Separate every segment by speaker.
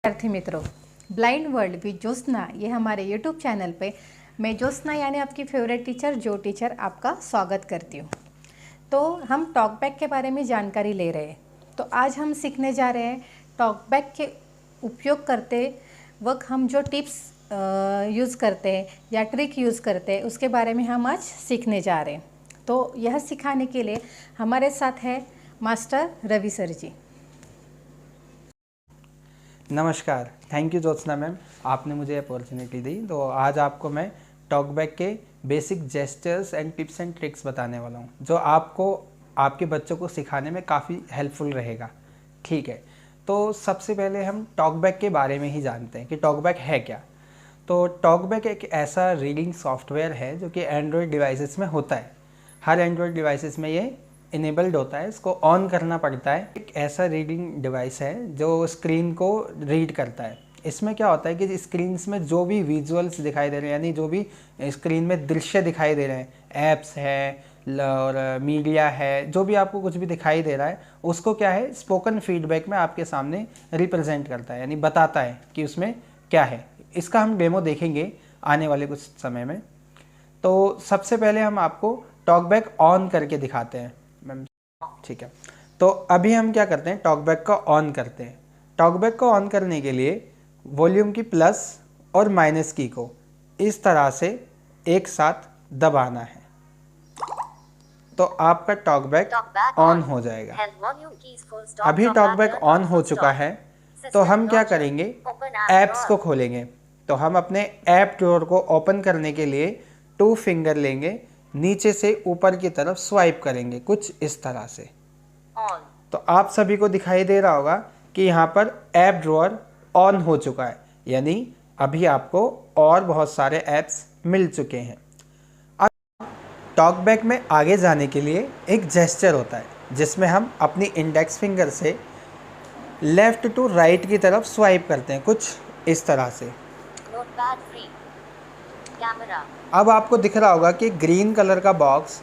Speaker 1: विद्यार्थी मित्रों, blind world with Jyotsna ये हमारे यूट्यूब चैनल पे मैं ज्योत्सना यानी आपकी फेवरेट टीचर जो टीचर आपका स्वागत करती हूँ। तो हम टॉकबैक के बारे में जानकारी ले रहे हैं। तो आज हम सीखने जा रहे हैं टॉकबैक के उपयोग करते वक्त हम जो टिप्स यूज़ करते हैं या ट्रिक यूज़ करते हैं उसके बारे में हम आज सीखने जा रहे हैं। तो यह सिखाने के लिए हमारे साथ है मास्टर रवि सर जी।
Speaker 2: नमस्कार, थैंक यू ज्योत्सना मैम, आपने मुझे अपॉर्चुनिटी दी। तो आज आपको मैं टॉकबैक के basic gestures and tips and tricks बताने वाला हूँ जो आपको आपके बच्चों को सिखाने में काफ़ी हेल्पफुल रहेगा। ठीक है, तो सबसे पहले हम टॉकबैक के बारे में ही जानते हैं कि टॉकबैक है क्या। तो टॉकबैक एक ऐसा रीडिंग सॉफ्टवेयर है जो कि एंड्रॉयड डिवाइसेस में होता है। हर एंड्रॉयड डिवाइसेस में ये इनेबल्ड होता है, इसको ऑन करना पड़ता है। एक ऐसा रीडिंग डिवाइस है जो स्क्रीन को रीड करता है। इसमें क्या होता है कि स्क्रीन में जो भी विजुअल्स दिखाई दे रहे हैं, यानी जो भी स्क्रीन में दृश्य दिखाई दे रहे हैं, ऐप्स है और मीडिया है, जो भी आपको कुछ भी दिखाई दे रहा है उसको क्या है स्पोकन फीडबैक में आपके सामने रिप्रेजेंट करता है, यानी बताता है कि उसमें क्या है। इसका हम डेमो देखेंगे आने वाले कुछ समय में। तो सबसे पहले हम आपको टॉकबैक ऑन करके दिखाते हैं मैम। ठीक है, तो अभी हम क्या करते हैं, टॉकबैक को ऑन करते हैं। टॉकबैक को ऑन करने के लिए वॉल्यूम की प्लस और माइनस की को इस तरह से एक साथ दबाना है तो आपका टॉकबैक ऑन हो जाएगा। अभी टॉकबैक ऑन हो चुका है तो हम क्या करेंगे, ऐप्स को खोलेंगे। तो हम अपने ऐप ड्रॉअर को ओपन करने के लिए 2 फिंगर लेंगे, नीचे से ऊपर की तरफ स्वाइप करेंगे कुछ इस तरह से। तो आप सभी को दिखाई दे रहा होगा कि यहाँ पर ऐप ड्रॉअर ऑन हो चुका है, यानी अभी आपको और बहुत सारे ऐप्स मिल चुके हैं। अब टॉकबैक में आगे जाने के लिए एक जेस्चर होता है जिसमें हम अपनी इंडेक्स फिंगर से लेफ्ट टू राइट की तरफ स्वाइप करते हैं कुछ इस तरह से। अब आपको दिख रहा होगा कि ग्रीन कलर का बॉक्स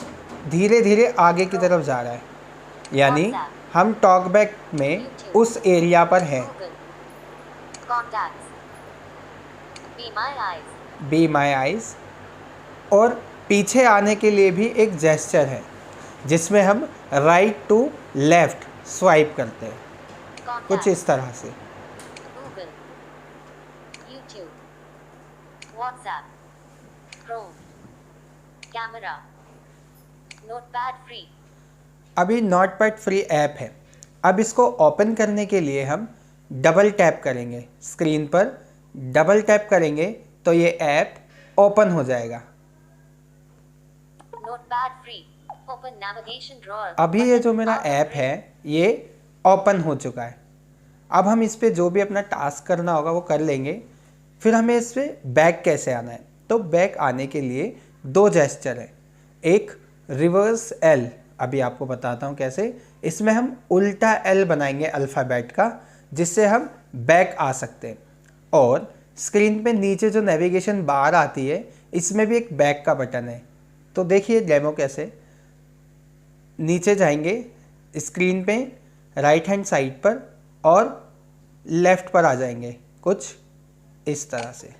Speaker 2: धीरे धीरे आगे की तरफ जा रहा है, यानी हम टॉकबैक में उस एरिया पर हैं। Be my eyes. और पीछे आने के लिए भी एक जेस्चर है जिसमें हम राइट टू लेफ्ट स्वाइप करते हैं कुछ इस तरह से। Camera, notepad free. अभी नोटपैड फ्री ऐप है। अब इसको ओपन करने के लिए हम डबल टैप करेंगे, स्क्रीन पर डबल टैप करेंगे तो ये ऐप ओपन हो जाएगा। Notepad free, open navigation drawer. अभी ये जो मेरा ऐप है ये ओपन हो चुका है। अब हम इस पे जो भी अपना टास्क करना होगा वो कर लेंगे। फिर हमें इस पे बैक कैसे आना है, तो बैक आने के लिए 2 जेस्चर है। एक रिवर्स एल, अभी आपको बताता हूँ कैसे। इसमें हम उल्टा एल बनाएंगे अल्फ़ाबेट का, जिससे हम बैक आ सकते हैं। और स्क्रीन पे नीचे जो नेविगेशन बार आती है इसमें भी एक बैक का बटन है। तो देखिए डेमो कैसे। नीचे जाएंगे स्क्रीन पे राइट हैंड साइड पर और लेफ्ट पर आ जाएंगे कुछ इस तरह से।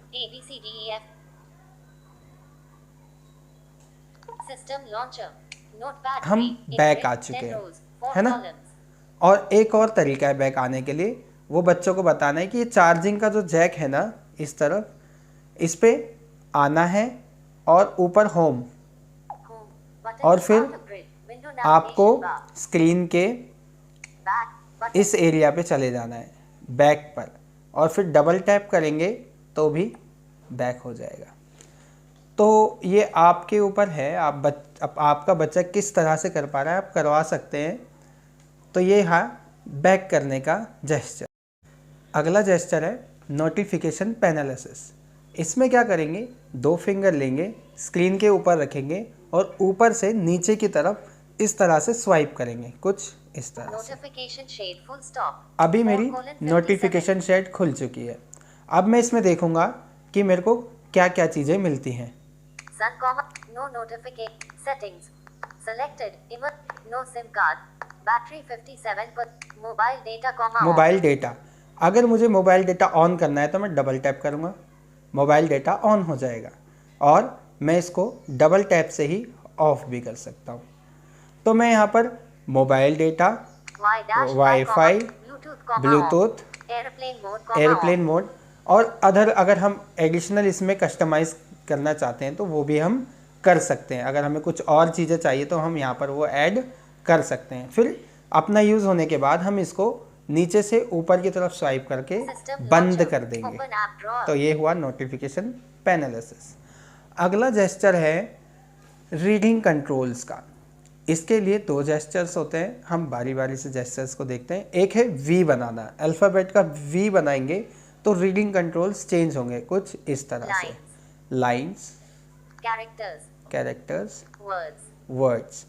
Speaker 2: हम बैक आ चुके हैं, है ना। और एक और तरीका है बैक आने के लिए, वो बच्चों को बताना है कि ये चार्जिंग का जो जैक है ना इस तरफ, इस पे आना है और ऊपर होम, और फिर आपको स्क्रीन के इस एरिया पे चले जाना है बैक पर, और फिर डबल टैप करेंगे तो भी बैक हो जाएगा। तो ये आपके ऊपर है, आपका बच्चा किस तरह से कर पा रहा है, आप करवा सकते हैं। तो ये हाँ बैक करने का जेस्चर। अगला जेस्चर है नोटिफिकेशन पैनलिसिस। इसमें क्या करेंगे, 2 फिंगर लेंगे, स्क्रीन के ऊपर रखेंगे और ऊपर से नीचे की तरफ इस तरह से स्वाइप करेंगे कुछ इस तरह से। अभी मेरी नोटिफिकेशन शेड खुल चुकी है। अब मैं इसमें देखूंगा कि मेरे को क्या क्या चीज़ें मिलती हैं। No notification settings selected no SIM card battery 57 पर मोबाइल डेटा। अगर मुझे मोबाइल डेटा ऑन करना है तो मैं डबल टैप करूँगा, मोबाइल डेटा ऑन हो जाएगा, और मैं इसको डबल टैप से ही ऑफ भी कर सकता हूँ। तो मैं यहाँ पर mobile data, wifi, Bluetooth, airplane mode और अगर हम एडिशनल इसमें कस्टमाइज़ करना चाहते हैं तो वो भी हम कर सकते हैं। अगर हमें कुछ और चीज़ें चाहिए तो हम यहाँ पर वो ऐड कर सकते हैं। फिर अपना यूज़ होने के बाद हम इसको नीचे से ऊपर की तरफ स्वाइप करके बंद कर देंगे। तो ये हुआ नोटिफिकेशन पैनलिसिस। अगला जेस्चर है रीडिंग कंट्रोल्स का। इसके लिए 2 जेस्चर्स होते हैं, हम बारी बारी से जेस्चर्स को देखते हैं। एक है वी बनाना, अल्फ़ाबेट का वी बनाएंगे तो रीडिंग कंट्रोल्स चेंज होंगे कुछ इस तरह से। Lines, characters, words,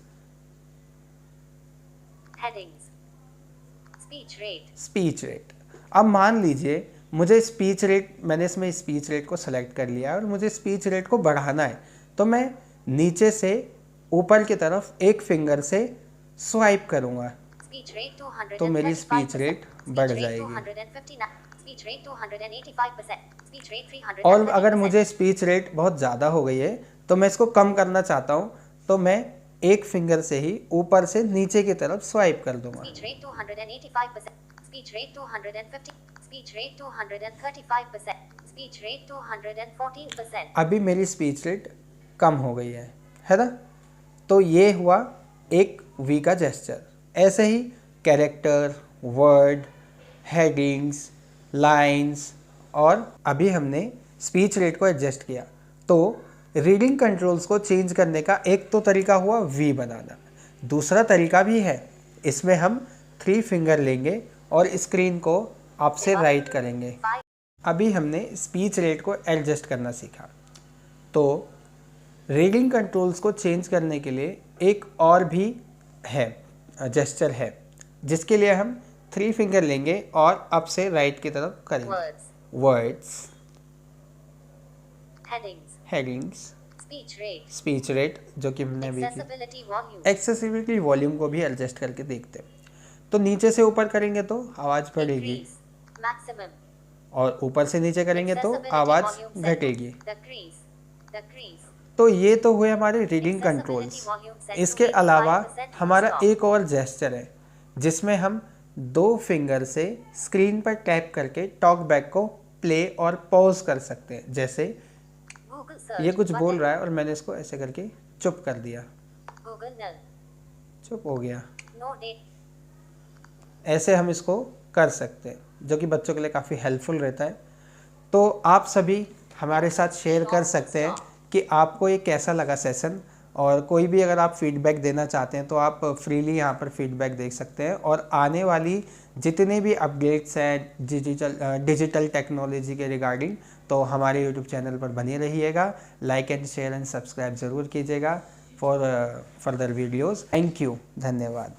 Speaker 2: speech rate. अब मान लीजिए मुझे स्पीच रेट, मैंने इसमें स्पीच रेट को सेलेक्ट कर लिया और मुझे स्पीच रेट को बढ़ाना है, तो मैं नीचे से ऊपर की तरफ एक फिंगर से स्वाइप करूंगा तो मेरी स्पीच रेट बढ़ जाएगी। और अगर मुझे स्पीच रेट बहुत ज़्यादा हो गई है तो मैं इसको कम करना चाहता हूँ, तो मैं एक फिंगर से ही ऊपर से नीचे की तरफ स्वाइप कर दूंगा। अभी मेरी स्पीच रेट कम हो गई है ना। तो ये हुआ एक वी का जेस्चर। ऐसे ही कैरेक्टर, वर्ड, हेडिंग्स, लाइंस, और अभी हमने स्पीच रेट को एडजस्ट किया। तो रीडिंग कंट्रोल्स को चेंज करने का एक तो तरीका हुआ वी बनाना, दूसरा तरीका भी है, इसमें हम 3 फिंगर लेंगे और स्क्रीन को अप से राइट करेंगे। अभी हमने स्पीच रेट को एडजस्ट करना सीखा। तो रीडिंग कंट्रोल्स को चेंज करने के लिए एक और भी है जेस्चर है, जिसके लिए हम 3 फिंगर लेंगे और अप से राइट की तरफ करेंगे। वर्ड्स, हेडिंग्स, स्पीच रेट जो कि हमने अभी एक्सेसिबिलिटी वॉल्यूम को भी एडजस्ट करके देखते हैं। तो नीचे से ऊपर करेंगे तो आवाज़ बढ़ेगी और ऊपर से नीचे करेंगे तो आवाज़ घटेगी। तो ये तो हुए हमारे रीडिंग कंट्रोल्स। इसके अलावा हमारा एक और जेस्चर है जिसमें हम 2 फिंगर से स्क्रीन पर टैप करके टॉक बैक को प्ले और पॉज कर सकते हैं। जैसे ये कुछ बोल रहा है और मैंने इसको ऐसे करके चुप कर दिया, चुप हो गया। ऐसे हम इसको कर सकते हैं, जो कि बच्चों के लिए काफ़ी हेल्पफुल रहता है। तो आप सभी हमारे साथ शेयर कर सकते हैं कि आपको ये कैसा लगा सेशन, और कोई भी अगर आप फीडबैक देना चाहते हैं तो आप फ्रीली यहाँ पर फीडबैक दे सकते हैं। और आने वाली जितने भी अपडेट्स हैं डिजिटल टेक्नोलॉजी के रिगार्डिंग, तो हमारे यूट्यूब चैनल पर बने रहिएगा। Like and share and subscribe ज़रूर कीजिएगा for further videos. Thank you, धन्यवाद।